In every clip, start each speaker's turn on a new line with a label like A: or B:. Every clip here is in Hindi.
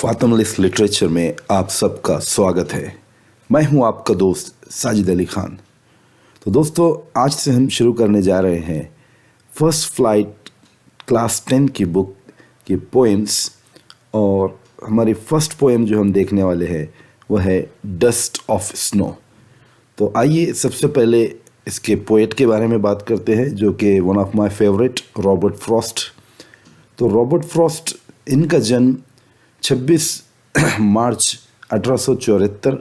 A: फातिमालिस्ट लिटरेचर में आप सबका स्वागत है। मैं हूं आपका दोस्त साजिद अली खान। तो दोस्तों, आज से हम शुरू करने जा रहे हैं फर्स्ट फ्लाइट क्लास 10 की बुक की पोएम्स। और हमारी फर्स्ट पोएम जो हम देखने वाले हैं वह है डस्ट ऑफ स्नो। तो आइए सबसे पहले इसके पोएट के बारे में बात करते हैं, जो कि one of my favourite Robert Frost. तो रॉबर्ट फ्रॉस्ट, इनका जन्म 26 मार्च 1874,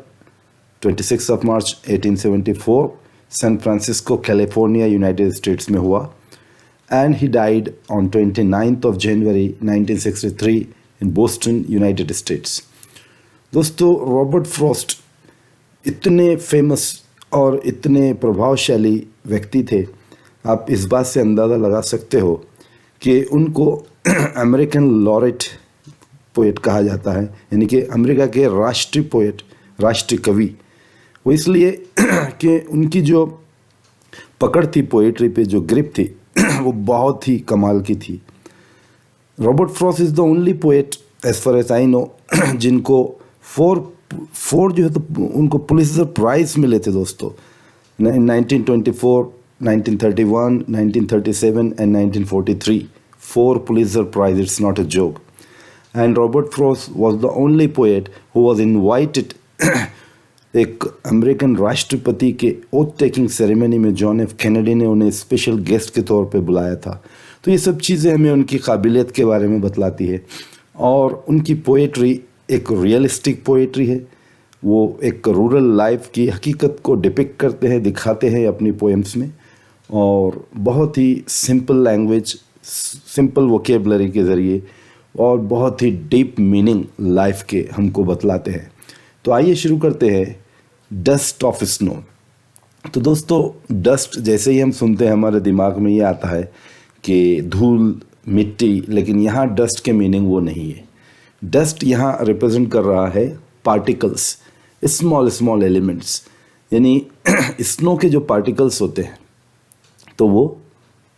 A: 26 of March 1874 San Francisco California United States में हुआ। And he died on 29 of January 1963 in Boston United States. दोस्तों, रॉबर्ट फ्रॉस्ट इतने फेमस और इतने प्रभावशाली व्यक्ति थे, आप इस बात से अंदाज़ा लगा सकते हो कि उनको अमेरिकन लॉरेट पोएट कहा जाता है, यानी कि अमेरिका के राष्ट्रीय पोएट, राष्ट्रीय कवि। वो इसलिए कि उनकी जो पकड़ थी पोएट्री पे, जो ग्रिप थी वो बहुत ही कमाल की थी। Robert Frost is the only poet as far as I know जिनको फोर जो है तो उनको पुलित्ज़र प्राइज़ मिले थे दोस्तों, 1924, 1931, 1937 and 1943। 4 Pulitzer prize, it's not a joke. And Robert Frost was the only poet who was invited एक अमेरिकन राष्ट्रपति के ओथ टेकिंग सेरेमनी में जॉन एफ कैनेडी ने उन्हें स्पेशल गेस्ट के तौर पे बुलाया था। तो ये सब चीज़ें हमें उनकी काबिलियत के बारे में बतलाती है। और उनकी पोएट्री एक रियलिस्टिक पोएट्री है। वो एक रूरल लाइफ की हकीकत को डिपिक्ट करते हैं, दिखाते हैं अपनी पोएम्स में, और बहुत ही सिंपल लैंग्वेज, सिंपल वोकेबलरी के ज़रिए और बहुत ही डीप मीनिंग लाइफ के हमको बतलाते हैं। तो आइए शुरू करते हैं डस्ट ऑफ स्नो। तो दोस्तों, डस्ट जैसे ही हम सुनते हैं हमारे दिमाग में ये आता है कि धूल, मिट्टी, लेकिन यहाँ डस्ट के मीनिंग वो नहीं है। डस्ट यहाँ रिप्रेजेंट कर रहा है पार्टिकल्स, स्मॉल एलिमेंट्स, यानी स्नो के जो पार्टिकल्स होते हैं तो वो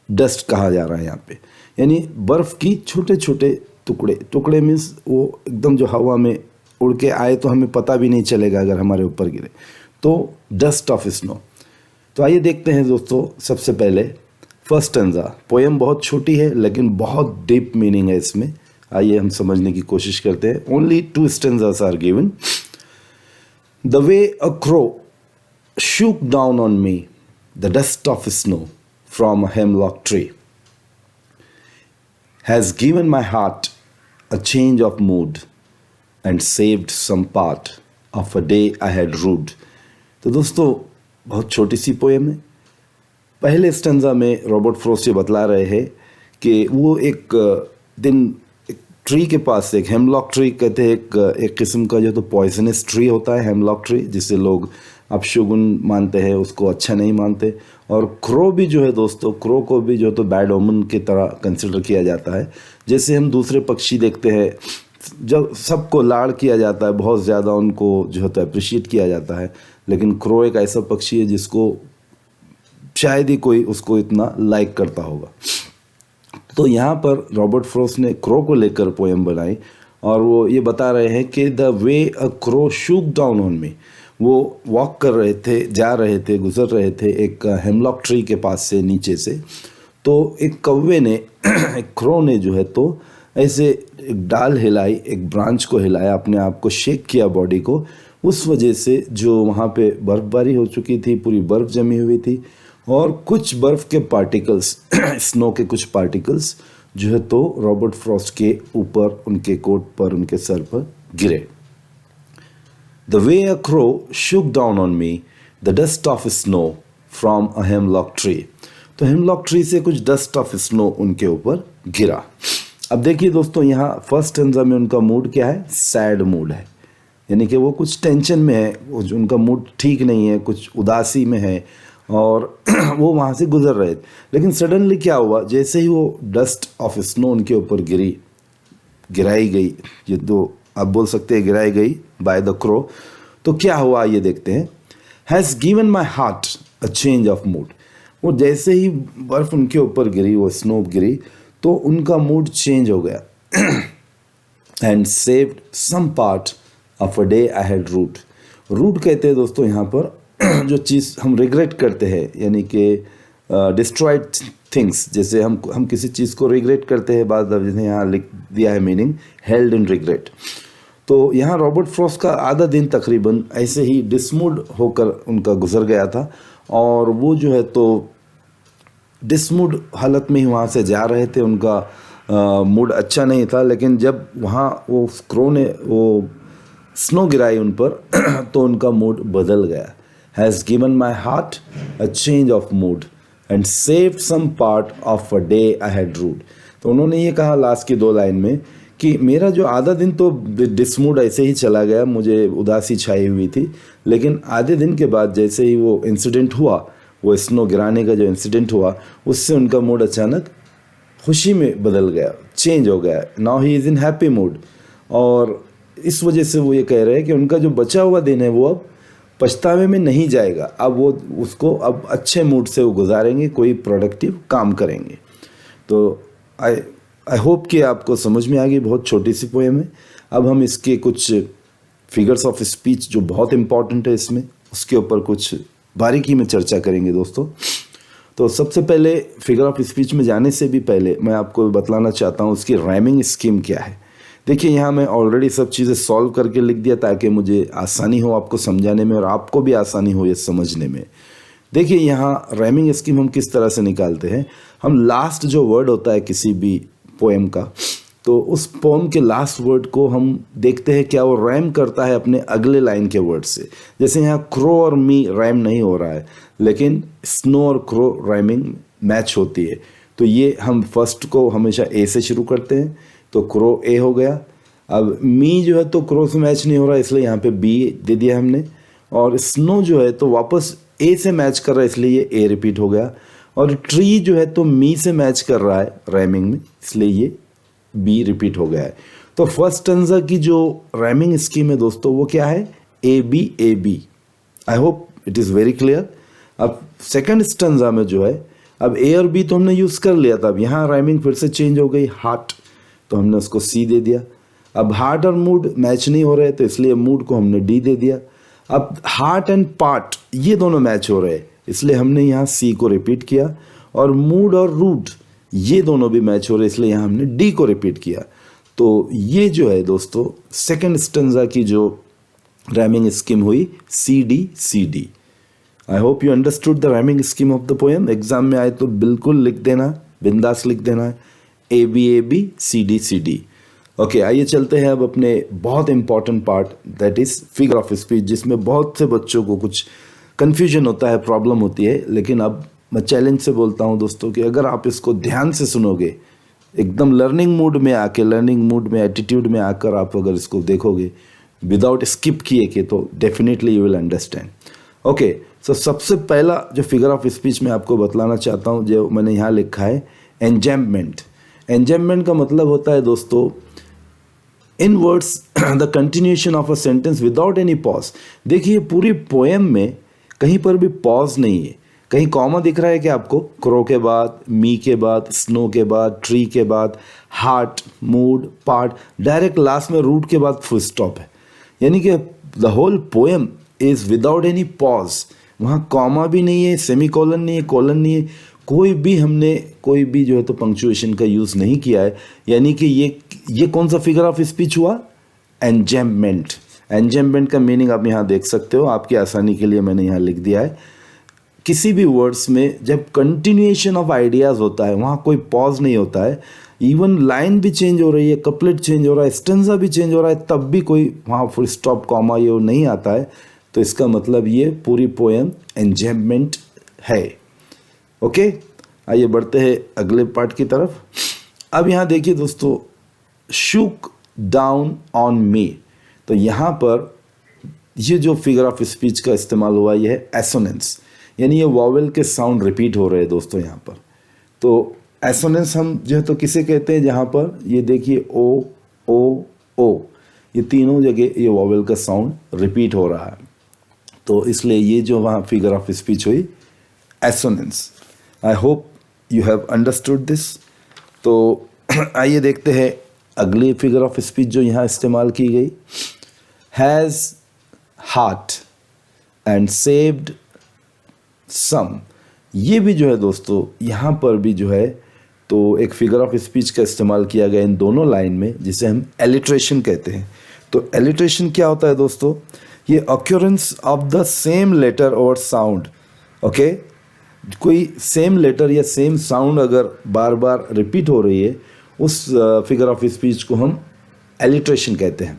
A: डस्ट कहा जा रहा है यहाँ पे। यानी बर्फ़ की छोटे छोटे टुकड़े मीन्स वो एकदम जो हवा में उड़ के आए तो हमें पता भी नहीं चलेगा अगर हमारे ऊपर गिरे, तो डस्ट ऑफ स्नो। तो आइए देखते हैं दोस्तों, सबसे पहले फर्स्ट स्टैंजा। पोएम बहुत छोटी है लेकिन बहुत डीप मीनिंग है इसमें। आइए हम समझने की कोशिश करते हैं। Only 2 stanzas are given. The way a crow shook down on me the dust of snow from a hemlock tree has given my heart a change of mood and saved some part of a day I had rued। तो दोस्तों, बहुत छोटी सी पोएम है। पहले स्टैंजा में रॉबर्ट फ्रॉस्ट ये बतला रहे हैं कि वो एक दिन एक ट्री के पास, एक हेमलॉक ट्री कहते हैं, एक किस्म का जो तो पॉइजनस ट्री होता है हेमलॉक ट्री, जिसे लोग अपशगुन मानते हैं, उसको अच्छा नहीं मानते। और क्रो भी जो है दोस्तों, क्रो को भी जो तो बैड ओमन की तरह कंसिडर किया जाता है। जैसे हम दूसरे पक्षी देखते हैं, जब सबको लाड़ किया जाता है, बहुत ज़्यादा उनको जो है तो अप्रिशिएट किया जाता है, लेकिन क्रो एक ऐसा पक्षी है जिसको शायद ही कोई उसको इतना लाइक करता होगा। तो यहाँ पर रॉबर्ट फ्रॉस्ट ने क्रो को लेकर पोएम बनाई, और वो ये बता रहे हैं कि the way a crow shook down on me. वो वॉक कर रहे थे, जा रहे थे, गुजर रहे थे एक हेमलॉक ट्री के पास से, नीचे से। तो एक कौवे ने एक क्रो ने जो है तो ऐसे एक डाल हिलाई, एक ब्रांच को हिलाया, अपने आप को शेक किया, बॉडी को। उस वजह से जो वहाँ पे बर्फ़बारी हो चुकी थी, पूरी बर्फ़ जमी हुई थी, और कुछ बर्फ़ के पार्टिकल्स स्नो के कुछ पार्टिकल्स जो है तो रॉबर्ट फ्रॉस्ट के ऊपर, उनके कोट पर, उनके सर पर गिरे। The way a crow shook down on me the dust of snow from a hemlock tree। तो हेमलॉक ट्री से कुछ डस्ट ऑफ स्नो उनके ऊपर गिरा। अब देखिए दोस्तों, यहाँ फर्स्ट स्टैंजा में उनका मूड क्या है? सैड मूड है, यानी कि वो कुछ टेंशन में है, उनका मूड ठीक नहीं है, कुछ उदासी में है, और वो वहाँ से गुजर रहे थे। लेकिन सडनली क्या हुआ, जैसे ही वो डस्ट ऑफ स्नो उनके ऊपर गिराई गई, ये तो आप बोल सकते हैं गिराई गई बाय द क्रो, तो क्या हुआ ये देखते हैं। Has given my heart a change of mood. वो जैसे ही बर्फ़ उनके ऊपर गिरी, वो स्नो गिरी, तो उनका मूड चेंज हो गया। And saved some part of a day I had rued. Rued कहते हैं दोस्तों यहाँ पर जो चीज़ हम रिग्रेट करते हैं, यानी कि डिस्ट्रॉयड थिंग्स, जैसे हम किसी चीज़ को रिग्रेट करते हैं, बाद जैसे यहाँ लिख दिया है मीनिंग हेल्ड इन रिग्रेट। तो यहाँ रॉबर्ट फ्रॉस्ट का आधा दिन तकरीबन ऐसे ही डिसमूड होकर उनका गुजर गया था, और वो जो है तो डिसमूड हालत में ही वहाँ से जा रहे थे। उनका मूड अच्छा नहीं था, लेकिन जब वहाँ वो क्रो ने वो स्नो गिराई उन पर तो उनका मूड बदल गया। Has given my heart a change of mood and saved some part of a day I had rued. तो उन्होंने ये कहा लास्ट की 2 लाइन में कि मेरा जो आधा दिन तो डिसमूड ऐसे ही चला गया, मुझे उदासी छाई हुई थी, लेकिन आधे दिन के बाद जैसे ही वो इंसिडेंट हुआ, वो स्नो गिराने का जो इंसिडेंट हुआ, उससे उनका मूड अचानक खुशी में बदल गया, चेंज हो गया। Now he is in happy mood, और इस वजह से वो ये कह रहे हैं कि उनका जो बचा हुआ दिन है वो अब पछतावे में नहीं जाएगा। अब वो उसको अब अच्छे मूड से वो गुजारेंगे, कोई प्रोडक्टिव काम करेंगे। तो आई होप कि आपको समझ में आ गई। बहुत छोटी सी पोएम है। अब हम इसके कुछ फिगर्स ऑफ स्पीच जो बहुत इंपॉर्टेंट है इसमें, उसके ऊपर कुछ बारीकी में चर्चा करेंगे दोस्तों। तो सबसे पहले फिगर ऑफ स्पीच में जाने से भी पहले मैं आपको बतलाना चाहता हूँ उसकी राइमिंग स्कीम क्या है। देखिए यहाँ मैं ऑलरेडी सब चीज़ें सॉल्व करके लिख दिया ताकि मुझे आसानी हो आपको समझाने में और आपको भी आसानी हो ये समझने में। देखिए यहाँ राइमिंग स्कीम हम किस तरह से निकालते हैं। हम लास्ट जो वर्ड होता है किसी भी पोएम का, तो उस पोएम के लास्ट वर्ड को हम देखते हैं क्या वो राइम करता है अपने अगले लाइन के वर्ड से। जैसे यहाँ क्रो और मी राइम नहीं हो रहा है, लेकिन स्नो और क्रो राइमिंग मैच होती है। तो ये हम फर्स्ट को हमेशा ए से शुरू करते हैं, तो क्रो ए हो गया। अब मी जो है तो क्रो से मैच नहीं हो रहा है, इसलिए यहाँ पे बी दे दिया हमने। और स्नो जो है तो वापस ए से मैच कर रहा है, इसलिए ये ए रिपीट हो गया। और ट्री जो है तो मी से मैच कर रहा है राइमिंग में, इसलिए ये बी रिपीट हो गया है। तो फर्स्ट स्टैंजा की जो राइमिंग स्कीम है दोस्तों वो क्या है, A B. I hope it is very clear. अब सेकंड स्टैंजा में जो है, अब ए और बी तो हमने यूज़ कर लिया था, अब यहाँ राइमिंग फिर से चेंज हो गई, हार्ट, तो हमने उसको सी दे दिया। अब हार्ट और मूड मैच नहीं हो रहे, तो इसलिए मूड को हमने डी दे दिया। अब हार्ट एंड पार्ट ये दोनों मैच हो रहे, इसलिए हमने यहाँ सी को रिपीट किया। और मूड और रूट ये दोनों भी मैच हो रहे, इसलिए यहाँ हमने डी को रिपीट किया। तो ये जो है दोस्तों सेकंड स्टैंजा की जो राइमिंग स्कीम हुई, C D. I hope you understood the rhyming scheme of the poem. Exam में आए तो बिल्कुल लिख देना, बिंदास लिख देना है, A B C D. Okay, आइए चलते हैं अब अपने बहुत important part, that is figure of speech, जिसमें बहुत से बच्चों को कुछ कन्फ्यूजन होता है, प्रॉब्लम होती है। लेकिन अब मैं चैलेंज से बोलता हूँ दोस्तों कि अगर आप इसको ध्यान से सुनोगे, एकदम लर्निंग मूड में आके, लर्निंग मूड में, एटीट्यूड में आकर आप अगर इसको देखोगे विदाउट स्किप किए के, तो definitely you will understand. Okay, so सबसे पहला जो फिगर ऑफ स्पीच मैं आपको बतलाना चाहता हूँ, जो मैंने यहाँ लिखा है एंजैम्पमेंट। एंजैम्पमेंट का मतलब होता है दोस्तों in words the continuation of a sentence without any pause. देखिए पूरी पोएम में कहीं पर भी पॉज नहीं है। कहीं कॉमा दिख रहा है क्या आपको? क्रो के बाद, मी के बाद, स्नो के बाद, ट्री के बाद, heart, mood, part, direct last में रूट के बाद फुल स्टॉप है। यानी कि the whole poem is without any pause. वहाँ कॉमा भी नहीं है, सेमी कॉलन नहीं है, कॉलन नहीं है, हमने कोई भी जो है तो पंक्चुएशन का यूज़ नहीं किया है। यानी कि ये कौन सा फिगर ऑफ स्पीच हुआ? एंजैम्पमेंट। एंजैम्पमेंट का मीनिंग आप यहाँ देख सकते हो, आपकी आसानी के लिए मैंने यहाँ लिख दिया है। किसी भी वर्ड्स में जब कंटिन्यूएशन ऑफ आइडियाज़ होता है, वहाँ कोई पॉज नहीं होता है, इवन लाइन भी चेंज हो रही है, कपलेट चेंज हो रहा है, स्टेंजा भी चेंज हो रहा है, तब भी कोई वहाँ फुल स्टॉप, कॉमा ये नहीं आता है, तो इसका मतलब ये पूरी पोएम एंजैम्पमेंट है। ओके, आइए बढ़ते हैं अगले पार्ट की तरफ। अब यहाँ देखिए दोस्तों, शूक डाउन ऑन मी, तो यहाँ पर ये जो फिगर ऑफ स्पीच का इस्तेमाल हुआ ये है एसोनेंस, यानी ये वॉवेल के साउंड रिपीट हो रहे हैं दोस्तों यहाँ पर। तो एसोनेंस हम जो है तो किसे कहते हैं, जहाँ पर ये देखिए ओ ओ ओ, ये तीनों जगह ये वॉवेल का साउंड रिपीट हो रहा है, तो इसलिए ये जो वहाँ फिगर ऑफ स्पीच हुई assonance. I hope you have understood this. तो आइए देखते हैं अगली फिगर ऑफ स्पीच जो यहाँ इस्तेमाल की गई, हैज़ हार्ट एंड सेव्ड सम। ये भी जो है दोस्तों यहाँ पर भी जो है तो एक फिगर ऑफ स्पीच का इस्तेमाल किया गया इन दोनों लाइन में, जिसे हम एलिट्रेशन कहते हैं। तो एलिट्रेशन क्या होता है दोस्तों? ये occurrence of the same letter और साउंड। ओके, कोई सेम लेटर या सेम साउंड अगर बार बार रिपीट हो रही है, उस फिगर ऑफ स्पीच को हम एलिट्रेशन कहते हैं।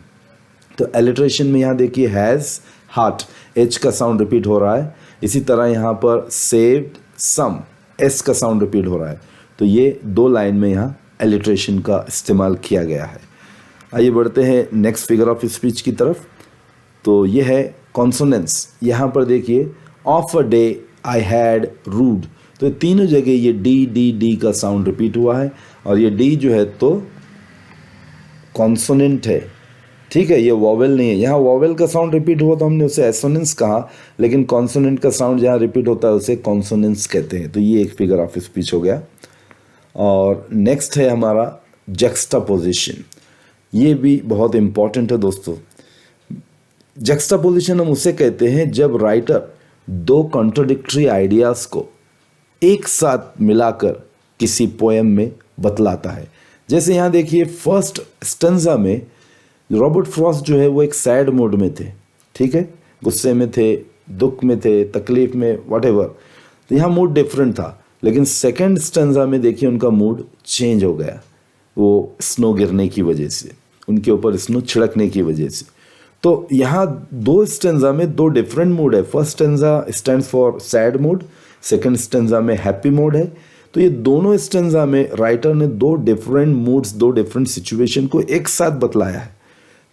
A: तो एलिट्रेशन में यहाँ देखिए हैज़ हार्ट, एच का साउंड रिपीट हो रहा है। इसी तरह यहाँ पर सेव्ड सम, एस का साउंड रिपीट हो रहा है। तो ये दो लाइन में यहाँ एलिट्रेशन का इस्तेमाल किया गया है। आइए बढ़ते हैं नेक्स्ट फिगर ऑफ स्पीच की तरफ। तो ये है कॉन्सोनेंस। यहाँ पर देखिए, of a day I had rued. तो तीनों जगह ये डी डी डी का साउंड रिपीट हुआ है, और ये डी जो है तो कॉन्सोनेंट है, ठीक है, ये वॉवेल नहीं है। यहाँ वॉवेल का साउंड रिपीट हुआ तो हमने उसे एसोनेंस कहा, लेकिन कॉन्सोनेंट का साउंड जहाँ रिपीट होता है उसे कॉन्सोनेंस कहते हैं। तो ये एक फिगर ऑफ स्पीच हो गया। और नेक्स्ट है हमारा जक्स्टापोजिशन। ये भी बहुत इम्पॉर्टेंट है दोस्तों। जक्स्टापोजिशन हम उसे कहते हैं जब राइटर दो कॉन्ट्राडिक्टरी आइडियाज़ को एक साथ मिलाकर किसी पोएम में बतलाता है। जैसे यहाँ देखिए, फर्स्ट स्टेंजा में रॉबर्ट फ्रॉस्ट जो है वो एक सैड मूड में थे, ठीक है, गुस्से में थे, दुख में थे, तकलीफ में, व्हाटएवर। तो यहाँ मूड डिफरेंट था। लेकिन सेकंड स्टेंजा में देखिए उनका मूड चेंज हो गया, वो स्नो गिरने की वजह से, उनके ऊपर स्नो छिड़कने की वजह से। तो यहाँ दो स्टेंजा में दो डिफरेंट मूड है। First stanza stands for sad mood, second stanza में हैप्पी मूड है। तो ये दोनों स्टेंजा में राइटर ने दो डिफरेंट मूड्स, दो डिफरेंट सिचुएशन को एक साथ बतलाया है।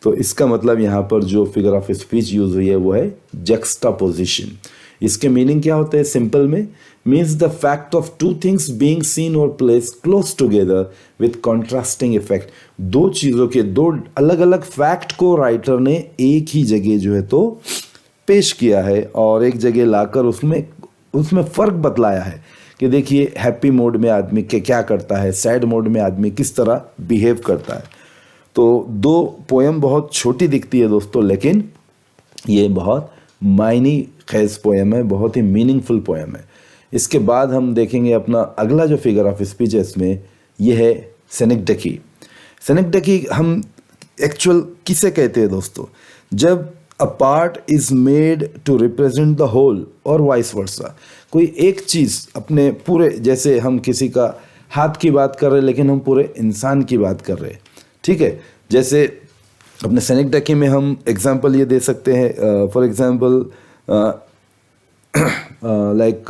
A: तो इसका मतलब यहाँ पर जो फिगर ऑफ स्पीच यूज हुई है वो है जक्स्टापोजिशन। इसके मीनिंग क्या होते हैं सिंपल में? Means the fact of two things being seen और place close together with contrasting effect. दो चीज़ों के दो अलग अलग फैक्ट को राइटर ने एक ही जगह जो है तो पेश किया है, और एक जगह लाकर उसमें फ़र्क बतलाया है कि देखिए हैप्पी मोड में आदमी क्या करता है, सैड मोड में आदमी किस तरह बिहेव करता है। तो दो पोएम बहुत छोटी दिखती है दोस्तों, लेकिन ये बहुत मायनी खेज पोएम है, बहुत ही मीनिंगफुल पोएम है। इसके बाद हम देखेंगे अपना अगला जो फिगर ऑफ स्पीच है इसमें, यह है सेनेक्डकी। सेनेक्डकी हम एक्चुअल किसे कहते हैं दोस्तों? जब a part is made to represent the whole और वाइस वर्सा। कोई एक चीज़ अपने पूरे, जैसे हम किसी का हाथ की बात कर रहे हैं लेकिन हम पूरे इंसान की बात कर रहे हैं, ठीक है। जैसे अपने सेनेक्डकी में हम एग्जांपल ये दे सकते हैं, फॉर एग्जांपल लाइक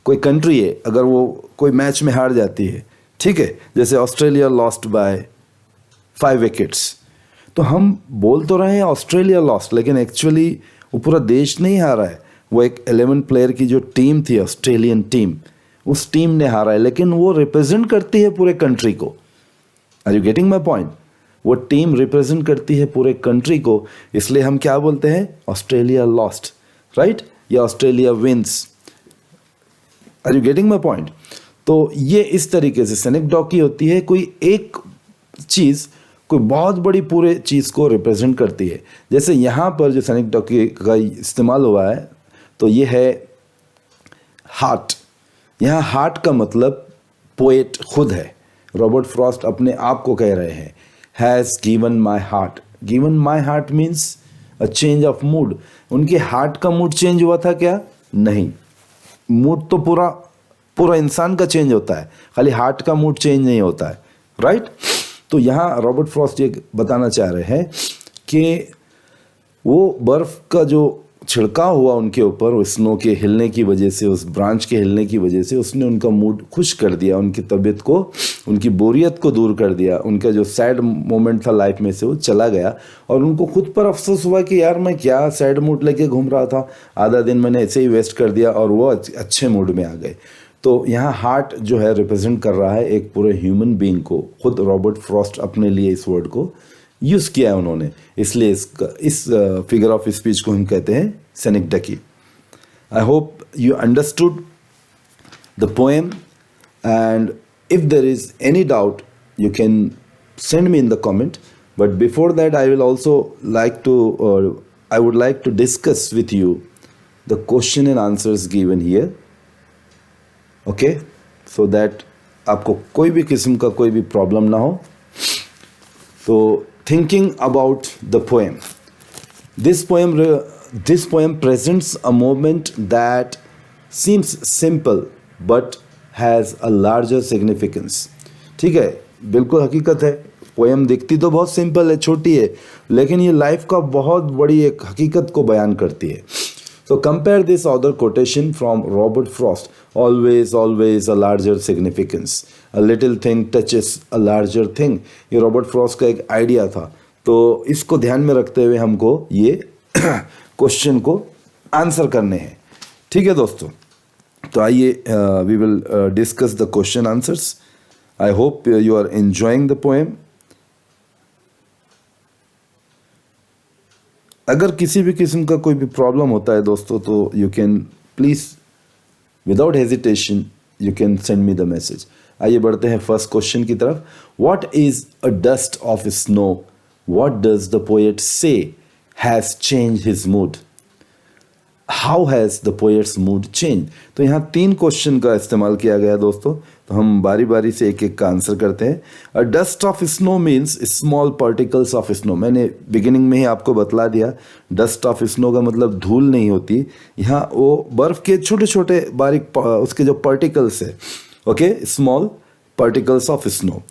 A: कोई कंट्री है, अगर वो कोई मैच में हार जाती है, ठीक है, जैसे ऑस्ट्रेलिया लॉस्ट बाय 5 विकेट्स, तो हम बोल तो रहे हैं ऑस्ट्रेलिया लॉस्ट, लेकिन एक्चुअली वो पूरा देश नहीं हारा है। वो एक 11 प्लेयर की जो टीम थी, ऑस्ट्रेलियन टीम, उस टीम ने हारा है, लेकिन वो रिप्रेजेंट करती है पूरे कंट्री को। Are you getting my point? वो टीम रिप्रेजेंट करती है पूरे कंट्री को, इसलिए हम क्या बोलते हैं? ऑस्ट्रेलिया लॉस्ट, राइट, या Australia wins. Are you getting my point? तो ये इस तरीके से सेनेक्डॉकी होती है, कोई एक चीज़ कोई बहुत बड़ी पूरे चीज़ को रिप्रेजेंट करती है। जैसे यहाँ पर जो सेनेक्डॉकी का इस्तेमाल हुआ है, तो ये है हार्ट। यहाँ हार्ट का मतलब पोएट खुद है, रॉबर्ट फ्रॉस्ट अपने आप को कह रहे हैं, has given my heart. Given my heart means a change of mood. उनके हार्ट का मूड चेंज हुआ था क्या? नहीं, मूड तो पूरा इंसान का चेंज होता है, खाली हार्ट का मूड चेंज नहीं होता है, राइट। तो यहाँ रॉबर्ट फ्रॉस्ट ये बताना चाह रहे हैं कि वो बर्फ़ का जो छिड़काव हुआ उनके ऊपर, उस स्नो के हिलने की वजह से, उस ब्रांच के हिलने की वजह से, उसने उनका मूड खुश कर दिया, उनकी तबीयत को, उनकी बोरियत को दूर कर दिया। उनका जो सैड मोमेंट था लाइफ में से वो चला गया, और उनको खुद पर अफसोस हुआ कि यार मैं क्या सैड मूड लेके घूम रहा था, आधा दिन मैंने ऐसे ही वेस्ट कर दिया, और वो अच्छे मूड में आ गए। तो यहाँ हार्ट जो है रिप्रेजेंट कर रहा है एक पूरे ह्यूमन बीइंग को। खुद रॉबर्ट फ्रॉस्ट अपने लिए इस वर्ड को यूज़ किया है उन्होंने, इसलिए इस फिगर ऑफ स्पीच को हम कहते हैं synecdoche. I hope you understood the poem, and if there is any doubt you can send me in the comment. But before that, I will also like to, or I would like to discuss with you the question and answers given here. Okay, so that आपको कोई भी किस्म का कोई भी प्रॉब्लम ना हो. तो thinking about the poem, this poem presents a moment that seems simple but has a larger significance. ठीक है, बिल्कुल हकीकत है. पोएम दिखती तो बहुत सिंपल है, छोटी है, लेकिन ये लाइफ का बहुत बड़ी एक हकीकत को बयान करती है. So compare this other quotation from Robert Frost. Always, always a larger significance. A little thing touches a larger thing. ये रॉबर्ट फ्रॉस्ट का एक आइडिया था. तो इसको ध्यान में रखते हुए हमको ये क्वेश्चन को आंसर करने हैं. ठीक है दोस्तों, तो आइए we will discuss the question answers. I hope you are enjoying the poem. अगर किसी भी किस्म का कोई भी प्रॉब्लम होता है दोस्तों, तो you can please without hesitation you can send me the message. आइए बढ़ते हैं फर्स्ट क्वेश्चन की तरफ. What is a dust of snow? What does the poet say has change his mood? How has the poet's mood change? तो यहाँ 3 क्वेश्चन का इस्तेमाल किया गया दोस्तों. तो हम बारी बारी से एक एक का आंसर करते हैं. अ dust of snow means small particles of snow. मैंने बिगिनिंग में ही आपको बतला दिया, डस्ट ऑफ स्नो का मतलब धूल नहीं होती. यहाँ वो बर्फ़ के छोटे छोटे बारीक उसके जो पार्टिकल्स है. Okay, small particles of snow.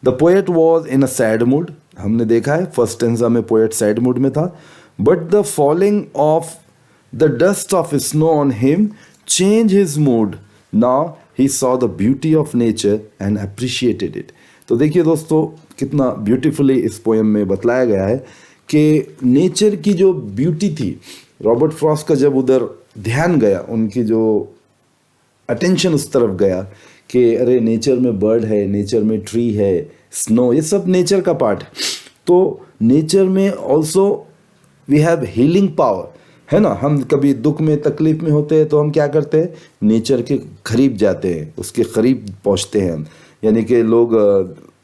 A: The poet was in a sad mood. हमने देखा है फर्स्ट स्टेंजा में पोएट सैड मूड में था. But the falling of the dust of snow on him changed his mood. Now he saw the beauty of nature and appreciated it. तो देखिए दोस्तों, कितना ब्यूटीफुली इस पोएम में बतलाया गया है कि नेचर की जो ब्यूटी थी, रॉबर्ट फ्रॉस्ट का जब उधर ध्यान गया, उनकी जो अटेंशन उस तरफ गया कि अरे नेचर में बर्ड है, नेचर में ट्री है, स्नो, ये सब नेचर का पार्ट है. तो नेचर में also we have healing power, है ना. हम कभी दुख में तकलीफ में होते हैं तो हम क्या करते हैं, नेचर के करीब जाते हैं, उसके करीब पहुंचते हैं हम. यानी कि लोग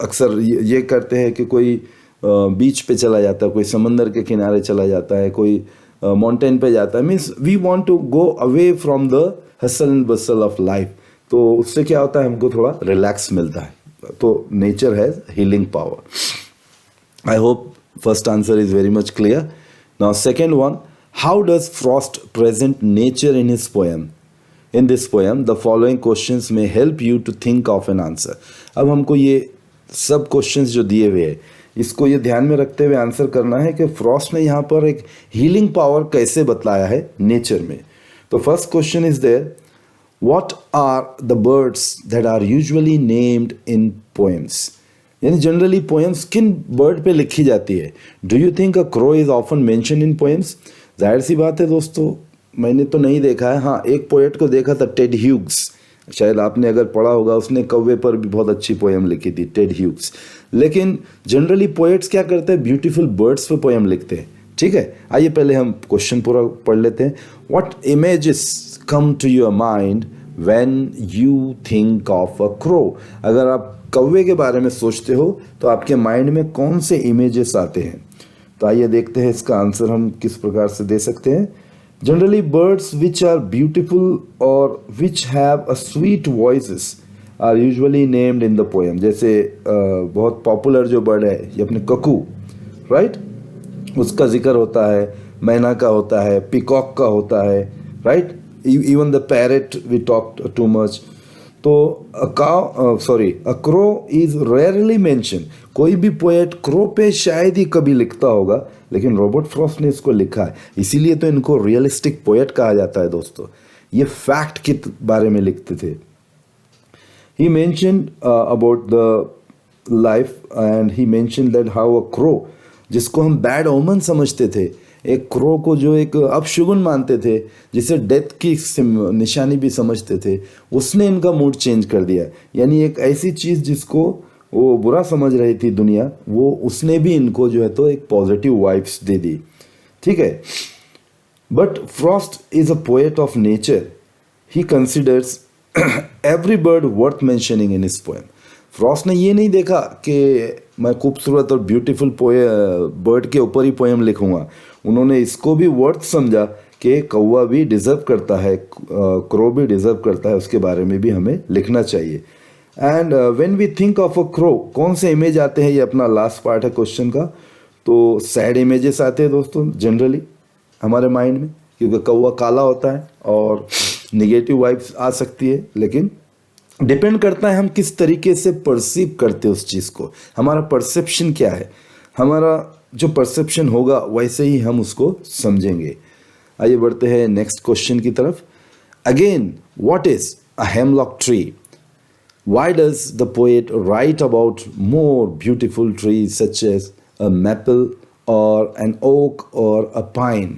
A: अक्सर ये करते हैं कि कोई बीच पे चला जाता है, कोई समंदर के किनारे चला जाता है, कोई माउंटेन पे जाता है. Means we want to go away from the hustle and bustle of life. तो उससे क्या होता है, हमको थोड़ा रिलैक्स मिलता है. तो nature has healing power. I hope first answer is very much clear. Now second one, how does Frost present nature in his poem? In this poem, the following questions may help you to think of an answer. अब हमको ये सब क्वेश्चंस जो दिए हुए हैं, इसको ये ध्यान में रखते हुए आंसर करना है कि फ्रॉस्ट ने यहाँ पर एक हीलिंग पावर कैसे बतलाया है नेचर में. तो first question is there, what are the birds that are usually named in poems? यानी जनरली पोएम्स किन बर्ड पे लिखी जाती है? Do you think a crow is often mention in poems? जाहिर सी बात है दोस्तों, मैंने तो नहीं देखा है. हाँ, एक पोएट को देखा था, टेड ह्यूग्स. शायद आपने अगर पढ़ा होगा, उसने कौवे पर भी बहुत अच्छी पोएम लिखी थी, टेड ह्यूग्स. लेकिन जनरली पोएट्स क्या करते हैं, ब्यूटीफुल बर्ड्स पे पोएम लिखते हैं. ठीक है, आइए पहले हम क्वेश्चन पूरा पढ़ लेते हैं. What images come to your mind when you think of a crow? अगर आप कौवे के बारे में सोचते हो तो आपके माइंड में कौन से इमेजेस आते हैं? तो आइए देखते हैं इसका आंसर हम किस प्रकार से दे सकते हैं. Generally birds which are beautiful और which have a sweet voices are usually named in the poem. जैसे बहुत पॉपुलर जो बर्ड है ये अपने ककू, राइट, उसका जिक्र होता है, मैना का होता है, पिकॉक का होता है, right, even the parrot we talk too much. तो a crow is rarely mention. कोई भी पोएट क्रो पे शायद ही कभी लिखता होगा, लेकिन रॉबर्ट फ्रॉस्ट ने इसको लिखा है. इसीलिए तो इनको रियलिस्टिक पोएट कहा जाता है दोस्तों. ये फैक्ट के बारे में लिखते थे. He mentioned about the life and he mentioned that how a crow, जिसको हम बैड ओमन समझते थे, एक क्रो को जो एक अपशगुन मानते थे, जिसे डेथ की निशानी भी समझते थे, उसने इनका मूड चेंज कर दिया. यानी एक ऐसी चीज़ जिसको वो बुरा समझ रही थी दुनिया, वो उसने भी इनको जो है तो एक पॉजिटिव वाइब्स दे दी. ठीक है. But Frost is a poet of nature. He considers every bird worth mentioning in his poem. Frost ने ये नहीं देखा कि मैं खूबसूरत और ब्यूटीफुल बर्ड के ऊपर ही पोएम लिखूंगा, उन्होंने इसको भी वर्थ समझा कि कौवा भी डिज़र्व करता है, क्रो भी डिज़र्व करता है, उसके बारे में भी हमें लिखना चाहिए। And when we think of a crow, कौन से इमेज आते हैं, ये अपना लास्ट पार्ट है क्वेश्चन का। तो सैड इमेजेस आते हैं दोस्तों जनरली हमारे माइंड में, क्योंकि कौवा काला होता है और निगेटिव वाइब्स आ सकती है, लेकिन डिपेंड करता है हम किस तरीके से परसीव करते हैं उस चीज़ को, हमारा परसेप्शन क्या है, हमारा जो परसेप्शन होगा वैसे ही हम उसको समझेंगे। आइए बढ़ते हैं नेक्स्ट क्वेश्चन की तरफ। Again, what is a hemlock tree? Why does the poet write about more beautiful trees such as a maple or an oak or a pine?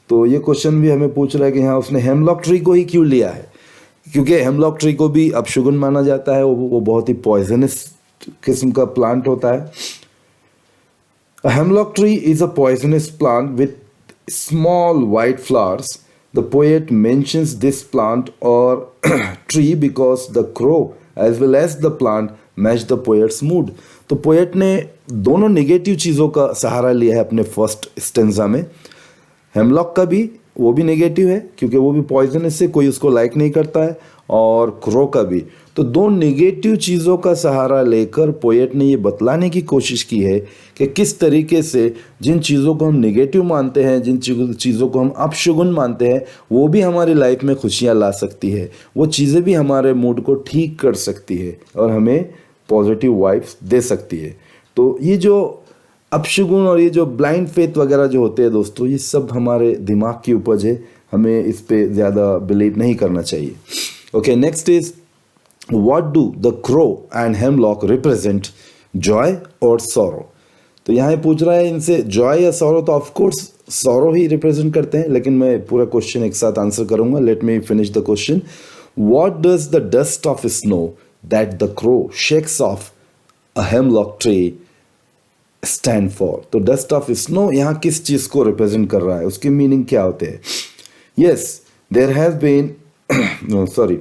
A: तो ये क्वेश्चन भी हमें पूछ रहा है कि हाँ उसने हेमलॉक ट्री को ही क्यों लिया है, क्योंकि हेमलॉक ट्री को भी अपशगुन माना जाता है, वो बहुत ही पॉइजनस किस्म का प्लांट होता है। A hemlock tree is a poisonous plant with small white flowers. The poet mentions this plant or tree because the crow as well as the plant match the poet's mood. तो पोएट ने दोनों निगेटिव चीज़ों का सहारा लिया है अपने फर्स्ट स्टेंजा में। हेमलॉक का भी, वो भी नेगेटिव है क्योंकि वो भी पॉइजनस है, कोई उसको लाइक नहीं करता है, और क्रो का भी। तो दो नेगेटिव चीज़ों का सहारा लेकर पोएट ने ये बतलाने की कोशिश की है कि किस तरीके से जिन चीज़ों को हम नेगेटिव मानते हैं, जिन चीज़ों को हम अपशगुन मानते हैं, वो भी हमारी लाइफ में खुशियाँ ला सकती है, वो चीज़ें भी हमारे मूड को ठीक कर सकती है और हमें पॉजिटिव वाइब्स दे सकती है। तो ये जो अपशगुन और ये जो ब्लाइंड फेथ वगैरह जो होते हैं दोस्तों, ये सब हमारे दिमाग की उपज है, हमें इस पे ज़्यादा बिलीव नहीं करना चाहिए। Okay, next is what do the crow and hemlock represent, Joy और सॉरो? तो यहाँ पूछ रहा है इनसे जॉय या सॉरो, तो ऑफकोर्स सॉरो ही रिप्रेजेंट करते हैं, लेकिन मैं पूरा क्वेश्चन एक साथ आंसर करूंगा। Let me finish the question. What does the dust of snow that the crow shakes of a hemlock tree stand for? तो डस्ट ऑफ स्नो यहाँ किस चीज को रिप्रेजेंट कर रहा है, उसकी मीनिंग क्या होते हैं? Yes, there has been sorry,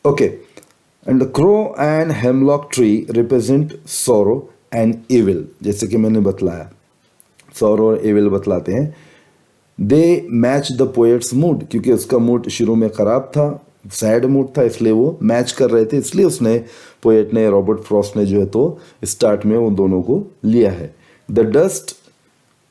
A: okay, and the crow and hemlock tree represent sorrow and evil। जैसे कि मैंने बतलाया, sorrow और evil बतलाते हैं। they match the poet's mood, क्योंकि उसका मूड शुरू में ख़राब था, सैड मूड था, इसलिए वो मैच कर रहे थे, इसलिए उसने पोएट ने, रॉबर्ट फ्रॉस्ट ने जो है तो स्टार्ट में उन दोनों को लिया है। द डस्ट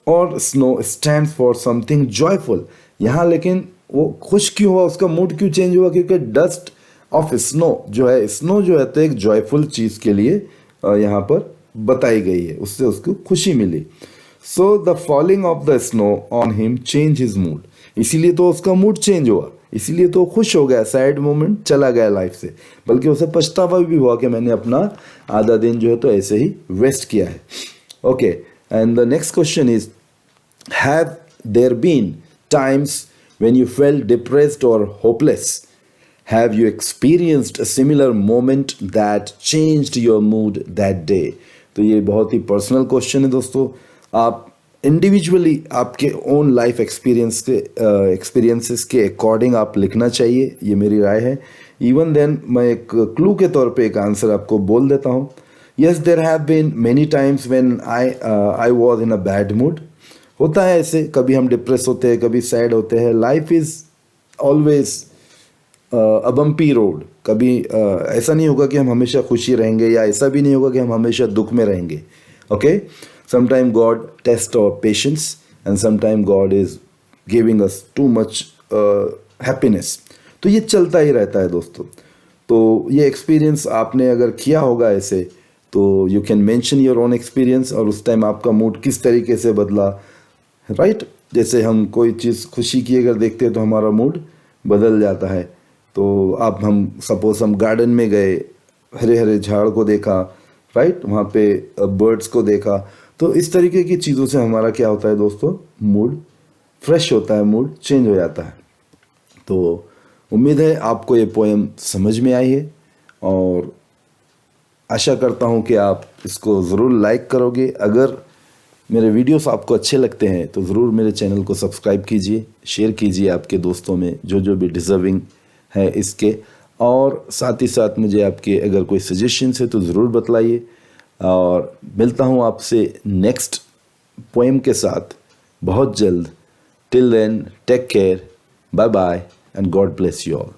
A: और snow stands for something joyful. यहाँ लेकिन वो खुश क्यों हुआ, उसका मूड क्यों चेंज हुआ? क्योंकि डस्ट ऑफ स्नो जो है, स्नो जो है तो एक जॉयफुल चीज़ के लिए यहाँ पर बताई गई है, उससे उसको खुशी मिली। So the falling of the snow on him change his mood, इसीलिए तो उसका मूड चेंज हुआ, इसीलिए तो खुश हो गया, सैड मोमेंट चला गया लाइफ से, बल्कि उसे पछतावा भी हुआ कि मैंने अपना आधा दिन जो है तो ऐसे ही वेस्ट किया है। Okay, and the next question is, have there been times when you felt depressed or hopeless? Have you experienced a similar moment that changed your mood that day? तो ये बहुत ही पर्सनल क्वेश्चन है दोस्तों, आप इंडिविजुअली आपके ओन लाइफ एक्सपीरियंसेस के अकॉर्डिंग आप लिखना चाहिए, ये मेरी राय है। इवन देन मैं एक क्लू के तौर पे एक आंसर आपको बोल देता हूँ। Yes, there have been many times when I was in a bad mood. होता है ऐसे, कभी हम डिप्रेस होते हैं, कभी सैड होते हैं। Life is always a bumpy road. कभी ऐसा नहीं होगा कि हम हमेशा खुशी रहेंगे, या ऐसा भी नहीं होगा कि हम हमेशा दुख में रहेंगे। Okay, sometime God test our patience and sometime God is giving us too much happiness. तो ये चलता ही रहता है दोस्तों। तो ये एक्सपीरियंस आपने अगर किया होगा ऐसे, तो you can mention your own experience, और उस टाइम आपका मूड किस तरीके से बदला, राइट? जैसे हम कोई चीज़ खुशी की अगर देखते हैं तो हमारा मूड बदल जाता है। तो आप हम सपोज हम गार्डन में गए, हरे हरे झाड़ को देखा, राइट, वहाँ पे बर्ड्स को देखा, तो इस तरीके की चीज़ों से हमारा क्या होता है दोस्तों, मूड फ्रेश होता है, मूड चेंज हो जाता है। तो उम्मीद है आपको ये पोएम समझ में आई है, और आशा करता हूँ कि आप इसको ज़रूर लाइक करोगे। अगर मेरे वीडियोस आपको अच्छे लगते हैं तो ज़रूर मेरे चैनल को सब्सक्राइब कीजिए, शेयर कीजिए आपके दोस्तों में जो जो भी डिज़र्विंग है इसके। और साथ ही साथ मुझे आपके अगर कोई सजेशंस है तो ज़रूर बतलाइए, और मिलता हूँ आपसे नेक्स्ट पोएम के साथ बहुत जल्द। Till then take care, bye bye and God bless you all.